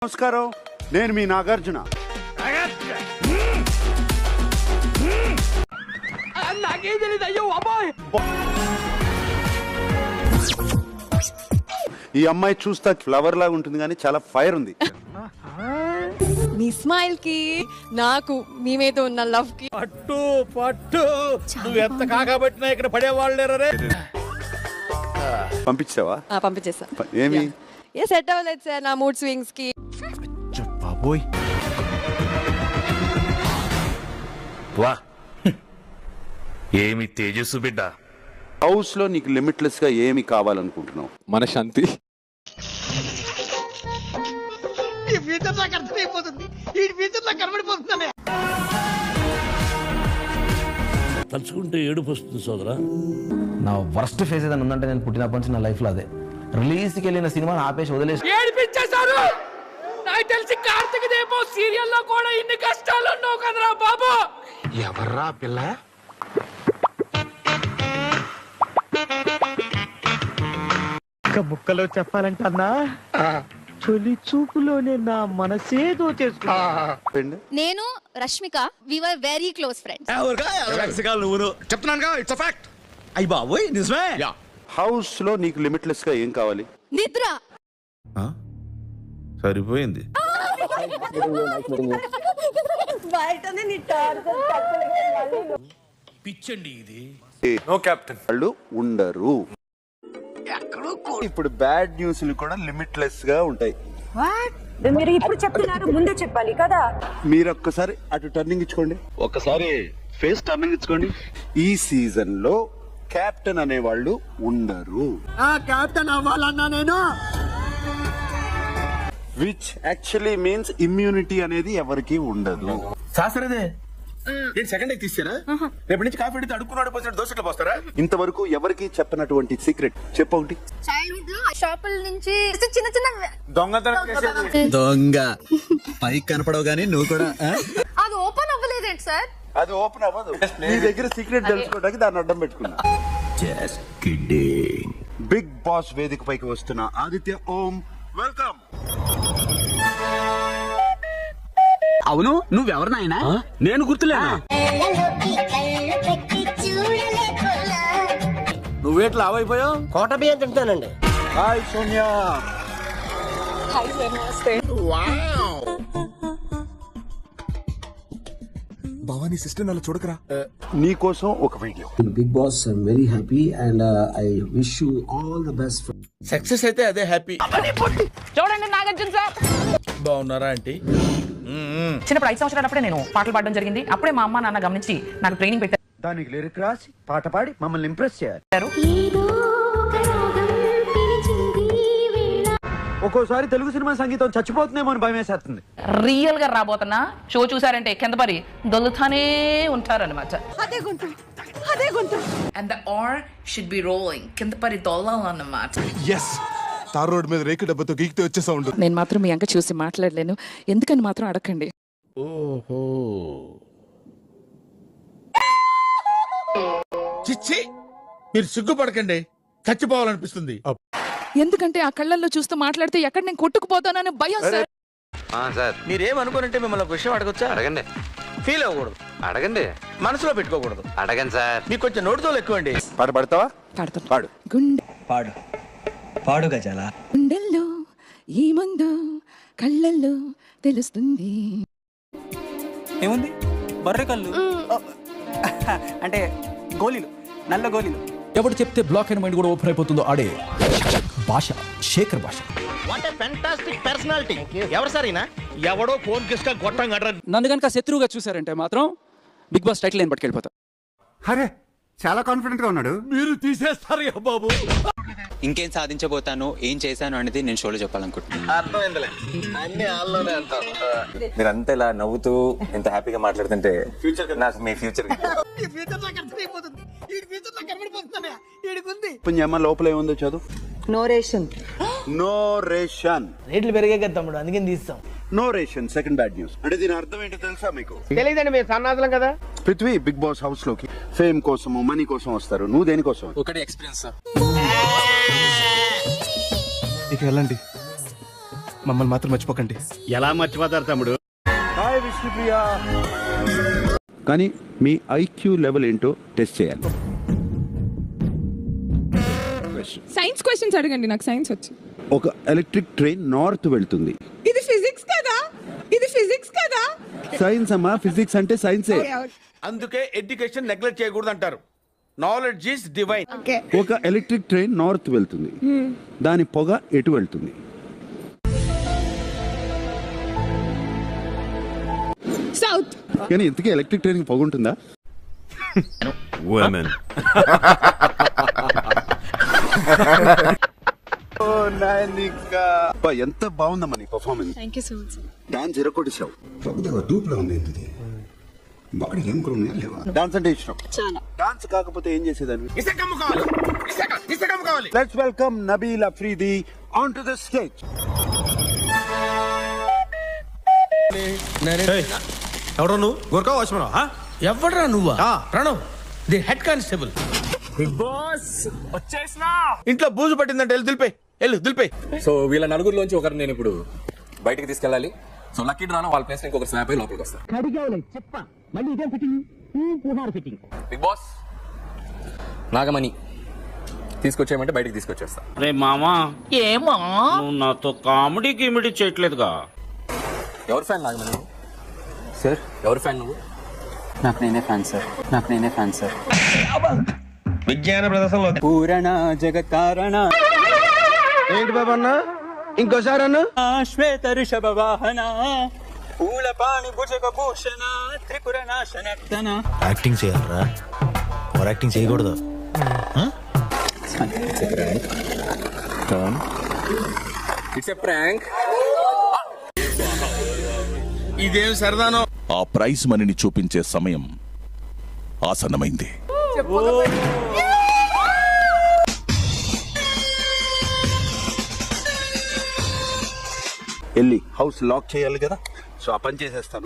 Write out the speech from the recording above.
నమస్కారం, నేను మీ నాగార్జున. నాకేం తెలియదు. అయ్యో అబ్బాయి, ఈ అమ్మాయి చూస్తా ఫ్లవర్ లాగా ఉంటుంది కానీ చాలా ఫైర్ ఉంది. మీ స్మైల్ కి నాకు మీ మీద ఉన్న లవ్ కి పట్టు పట్టు నువ్వు ఎంత కాకబట్టినా ఇక్కడ పడేవాళ్ళు లేరే. పంపించావా? పంపించేసా. ఏమి ఏ సెట్ అవ్వలేదు సార్ నా మూడ్ స్వింగ్స్ కి. బాబోయ్, వా ఏమి తేజస్సు బిడ్డ. హౌస్ లో నీకు లిమిట్లెస్ గా ఏమి కావాలనుకుంటున్నావు? మనశాంతి. తలుచుకుంటే ఏడుపు వస్తుంది సోదరా. నా వర్స్ట్ ఫేస్ ఏదైనా ఉందంటే నేను పుట్టినప్పటి నుంచి నా లైఫ్ లో అదే. రిలీజ్కి వెళ్ళిన సినిమాని ఆపేసి వదిలేసి ఏడిపించేశారు. నాకు తెలిసి కార్తీక దీపం సీరియల్లో కూడా ఇన్ని కష్టాలు ఉన్నావు కదరా బాబు. ఎవర్రా పిల్ల? ముక్కలో చెప్పాలంటే అన్నా, తొలి చూపులోనే నా మనసేదో చేసుకున్నా. నేను రష్మిక వి వర్ వెరీ క్లోజ్ ఫ్రెండ్స్. నువ్వు చెప్తున్నానుగా, ఇట్స్ అ ఫ్యాక్ట్. అయ్య బాబోయ్ నిజమే. హౌస్ లో నీకు లిమిట్లెస్ గా ఏం కావాలి? నిద్ర. సరిపోయింది. పిచ్చండి ఇది. No captain. వాళ్ళు ఉండరు. ఇప్పుడు బ్యాడ్ న్యూస్ కూడా లిమిట్లెస్ గా ఉంటాయి. మీరు ఇప్పుడు చెప్తున్నారు, ముందే చెప్పాలి కదా. మీరు ఒక్కసారి అటు టర్నింగ్ ఇచ్చుకోండి, ఒక్కసారి ఫేస్ టర్నింగ్ ఇచ్చుకోండి. ఈ సీజన్ లో కెప్టెన్ అనే వాళ్ళు ఉండరు. కెప్టెన్ అవ్వాలన్నా నేను. విచ్ యాక్చువల్లీ మీన్స్ ఇమ్యూనిటీ అనేది ఎవరికి ఉండదు. శాస్త్రదే సెకండ్ తీసారా? రేపటి నుంచి కాఫీ అడుక్కున్నాడు పోసినట్టు దోశలు పోస్తారా? ఇంతవరకు ఎవరికి చెప్పనటువంటి సీక్రెట్ చెప్పండి. చైల్డ్హుడ్ లో షాపుల నుంచి చిన్న చిన్న దొంగ పైకి కనపడవు గానీ నువ్వు కూడా. అది ఓపెన్ అవ్వలేదేంటి సార్? అది ఓపెన్ అవ్వదు. నీ దగ్గర సీక్రెట్ తెలుసుకోవడానికి దాన్ని అడ్డం పెట్టుకున్నా. బిగ్ బాస్ వేదిక పైకి వస్తున్న ఆదిత్య ఓం, వెల్కమ్. అవును, నువ్వెవరినాయనా? నేను గుర్తులేనా? నువ్వేట్లు లావైపోయావు? కోట బియ్యం తింటానండి. హాయ్ సోనియా. హాయ్ సార్, నమస్తే. భవానీ సిస్టర్ నన్ను చూడకరా. నీ కోసం ఒక video. Big boss I'm very happy and I wish you all the best. Success అయితే అదే హ్యాపీ. చూడండి నాగార్జున సార్. బాగున్నారా ఆంటీ? చిన్నప్పుడు 5 సంవత్సరాలప్పుడే నేను పాటలు పాడడం జరిగింది. అప్పుడే మా అమ్మ నాన్న గమనించి నాకు ట్రైనింగ్ పెట్టారు. దానికి లిరిక్ రాసి పాట పాడి మమ్మల్ని ఇంప్రెస్ చేయాలి. ఒక్కోసారి తెలుగు సినిమా సంగీతం చచ్చిపోతుందేమో అని భయం వేసేస్తుంది. రియల్ గా రాబోతున్నా షో చూసారంటే కింద పడి దొల్లుతానే ఉంటారన్నమాట. అదే గొంతు, అదే గొంతు. And the R should be rolling, కింద పడి దొల్లాలన్నమాట. ఎస్, తార్ రోడ్ మీద రేకు డబ్బతో గీకితే వచ్చే సౌండ్. నేను మాత్రం మీ అంక చూసి మాట్లాడలేను, ఎందుకని మాత్రం అడగండి. ఓహో, చిచ్చి, మీరు సిగ్గుపడకండి, చచ్చిపోవాలనిపిస్తుంది. ఎందుకంటే ఆ కళ్ళల్లో చూస్తూ మాట్లాడితే ఎక్కడ నేను కొట్టుకుపోతానని భయం సార్. సార్ మీరేమనుకోనంటే మిమ్మల్ని ఒక విషయం అడగొచ్చా? అడగండి. ఫీల్ అవ్వకూడదు, అడగండి. మనసులో పెట్టుకోకూడదు. అడగండి సార్. మీకు కొంచెం నోటితోలు ఎక్కువ అండి. పాట పాడతావా? పాడతాను. పాడు. పాడు పాడు గజాల. గుండెల్లో ఈ మందు కళ్ళల్లో తెలుస్తుంది. ఏముంది? బర్రె కళ్ళు అంటే గోళీలు, నల్ల గోళీలు. ఎవడు చెప్తే బ్లాక్ అండ్ మైండ్ కూడా ఓపెన్ అయిపోతుందో ఆడే భాష, శేఖర్ భాష. What a fantastic personality. ఎవరు సార్? ఎవడో ఫోన్ కిస్కా గొట్టం గడ్ర. నన్ను కనుక శత్రువుగా చూసారంటే మాత్రం బిగ్ బాస్ టైటిల్ ఏం పట్టుకెళ్ళిపోతా. అరే, చాలా కాన్ఫిడెంట్ గా ఉన్నాడు. మీరు తీసేస్తారు బాబు. ఇంకేం సాధించబోతాను, ఏం చేశాను అనేది నేను షోలో చెప్పాలనుకుంటున్నాను. మీరంతా ఇలా నవ్వుతూ ఎంత హ్యాపీగా మాట్లాడుతుంటే ఫ్యూచర్ నాకు మీ ఫ్యూచర్ పుణ్యమ్మ లోపల ఏముందో చదువు. No ration. No ration. రేట్లు పెరిగే కదా తమ్ముడు, అందుకని తీస్తాం. No ration second bad news. అంటే దీని అర్థం ఏంటో తెలుసా మీకు? తెలియదండి, మేము సన్నాసులం కదా. పృథ్వీ బిగ్ బాస్ హౌస్ లోకి ఫేమ్ కోసము, మనీ కోసం వస్తారు. నువ్వు దేనికోసం? ఒకటి ఎక్స్పీరియన్స్. ఇక వెళ్ళండి. మమ్మల్ని మాత్రం మర్చిపోకండి. ఎలా మర్చిపోతారు తమ్ముడు? హాయ్ విష్ణుప్రియ. కానీ మీ ఐక్యూ లెవెల్ ఏంటో టెస్ట్ చేయాలి. సైన్స్ క్వశ్చన్స్ అడగండి, నాకు సైన్స్ వచ్చు. ఒక ఎలక్ట్రిక్ ట్రైన్ నార్త్ వెళ్తుంది. ఇది ఫిజిక్స్ కదా, ఇది ఫిజిక్స్ కదా. సైన్స్ అమ్మా, ఫిజిక్స్ అంటే సైన్సే. అందుకే ఎడ్యుకేషన్ నెగ్లెక్ట్ చేయకూడదు అంటారు. Knowledge is divine. ఒక ఎలక్ట్రిక్ ట్రైన్ నార్త్ వెళ్తుంది, దాని పొగ ఎటు వెళ్తుంది? సౌత్. కానీ ఇంతకీ ఎలక్ట్రిక్ ట్రైన్ పొగ ఉంటుందా? women. ఎంత బాగుందమ్మా నీ performance. Thank you so much. Dance ఎరకొట్టేసావు. డూప్లో ఉంది ఏంటిది? బాడీ ఏం కూడా ఉన్నాయా లేవా? డాన్స్ అంటే ఇష్టం చాలా. డాన్స్ కాకపోతే ఏం చేసేదాన్ని? Let's welcome Nabeel Afridi on to the stage. ఎవడో నువ్వు? గోర్ఖా వాచ్మన్? ఎవడ్రా నువ్వా? Pranav, the head constable. Bigg Boss వచ్చేసినా. ఇంట్లో బూజు పట్టిందంటే వెళ్ళు దులిపే. సో వీళ్ళ నలుగురిలోంచి ఒకరు నేను ఇప్పుడు బయటికి తీసుకెళ్ళాలి. సో లక్కీ డ్రాలో వాళ్ళ ప్లేస్ ఇంకొకరు స్వాప్ అయి లోపలికి వస్తారు. బిగ్ బాస్ నాగమణి తీసుకొచ్చేయమంటే బయటికి తీసుకొచ్చేస్తా. రే మామా, ఏమా నువ్వు నాతో కామెడీ గిమిడీ చేయట్లేదుగా? ఎవరు ఫ్యాన్ నాగమణి? సార్ ఎవరు ఫ్యాన్ నువ్వు? నాకు నేనే ఫ్యాన్ సార్. విజ్ఞాన ప్రదర్శనలో పూరణ జగత్కారణ ఏంటి బాబా అన్న? ఇంకోసారి అన్న. శ్వేత ఋషభ వాహన పూల పాణి భుజగ భూషణ త్రిపుర నాశనక్తన. యాక్టింగ్ చేయాలరా, ఓవర్ యాక్టింగ్ చేయకూడదు. It's a prank. ఇదేం సరదానో. ఆ ప్రైజ్ మనీని చూపించే సమయం ఆసన్నమైంది. వెళ్ళి హౌస్ లాక్ చేయాలి కదా, సో ఆ పని చేసేస్తాను.